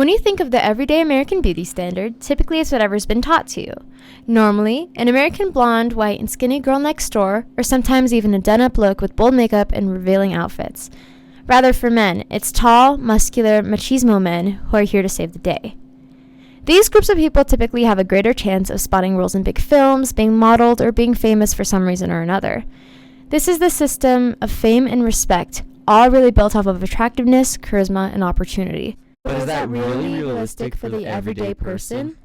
When you think of the everyday American beauty standard, typically it's whatever's been taught to you. Normally, an American blonde, white, and skinny girl next door, or sometimes even a done-up look with bold makeup and revealing outfits. Rather, for men, it's tall, muscular, machismo men who are here to save the day. These groups of people typically have a greater chance of spotting roles in big films, being modeled, or being famous for some reason or another. This is the system of fame and respect, all really built off of attractiveness, charisma, and opportunity. But is that really realistic for the everyday person?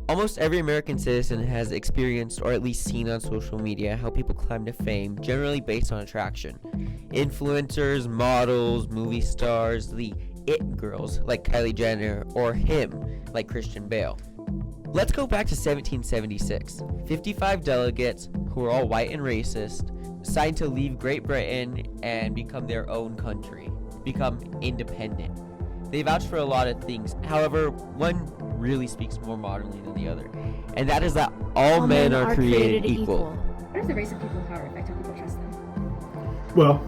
Almost every American citizen has experienced or at least seen on social media how people climb to fame, generally based on attraction. Influencers, models, movie stars, the it girls like Kylie Jenner, or him like Christian Bale. Let's go back to 1776. 55 delegates, who were all white and racist, signed to leave Great Britain and become their own country, become independent. They vouched for a lot of things. However, one really speaks more modernly than the other, and that is that all men are created equal. How does the race of people in power affect how people trust them? Well,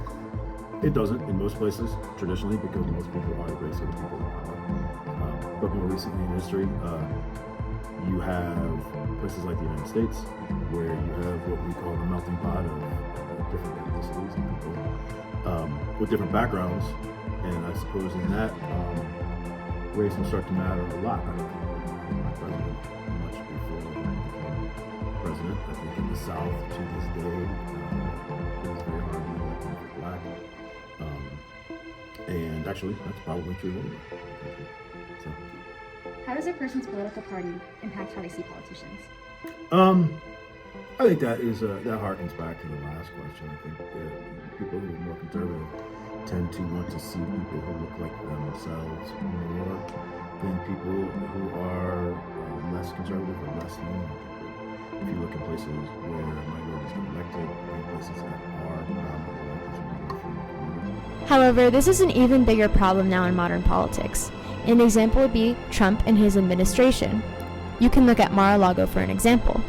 it doesn't in most places, traditionally, because most people are the race of the people in power. But more recently in history, you have places like the United States, where you have what we call the melting pot of different ethnicities and people with different backgrounds. And I suppose in that, race will start to matter a lot. I don't think my president much before I became president. I think in the South to this day, it's very hard to know if you're black. And actually, that's probably true anyway. So. How does a person's political party impact how they see politicians? I think that is that harkens back to the last question. I think people who are more conservative tend to want to see people who look like themselves more than people who are less conservative or less known. If you look at places where minorities get elected, and places that are predominantly. However, this is an even bigger problem now in modern politics. An example would be Trump and his administration. You can look at Mar-a-Lago for an example.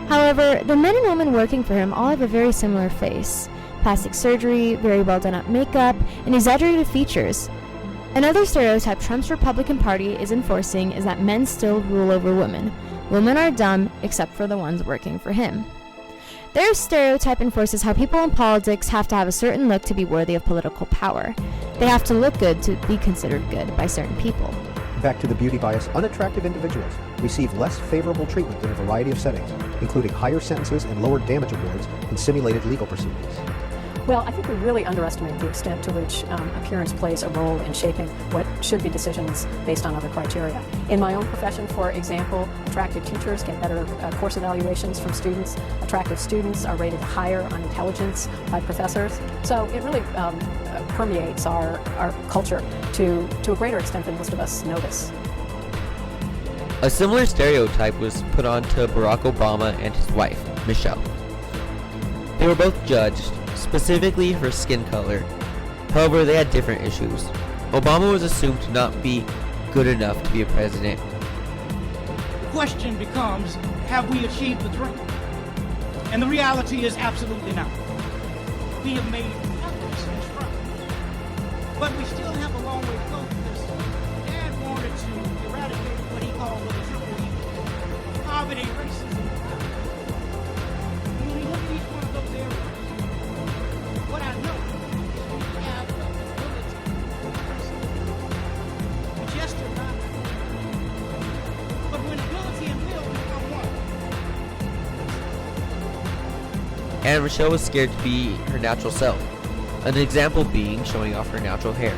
However, the men and women working for him all have a very similar face. Plastic surgery, very well done up makeup, and exaggerated features. Another stereotype Trump's Republican Party is enforcing is that men still rule over women. Women are dumb, except for the ones working for him. Their stereotype enforces how people in politics have to have a certain look to be worthy of political power. They have to look good to be considered good by certain people. Back to the beauty bias, unattractive individuals receive less favorable treatment in a variety of settings, including higher sentences and lower damage awards in simulated legal proceedings. Well, I think we really underestimate the extent to which appearance plays a role in shaping what should be decisions based on other criteria. In my own profession, for example, attractive teachers get better course evaluations from students. Attractive students are rated higher on intelligence by professors. So it really permeates our culture to a greater extent than most of us notice. A similar stereotype was put on to Barack Obama and his wife, Michelle. They were both judged specifically for skin color. However, they had different issues. Obama was assumed to not be good enough to be a president. The question becomes, have we achieved the dream? And the reality is absolutely not. We have made progress and strides, but we still have a long way to go because Dad wanted to eradicate what he called the triple evil: poverty, racism, and crime. And when we look at each one of those areas, what I know is we have the ability to address it. We just are not. But when ability and will become one. And Michelle was scared to be her natural self. An example being showing off her natural hair.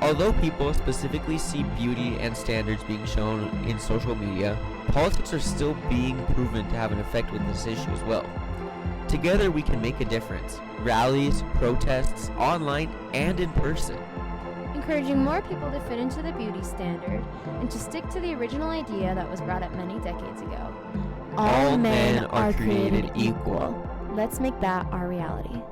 Although people specifically see beauty and standards being shown in social media, politics are still being proven to have an effect with this issue as well. Together we can make a difference. Rallies, protests, online, and in person. Encouraging more people to fit into the beauty standard and to stick to the original idea that was brought up many decades ago. All men are created equal. Let's make that our reality.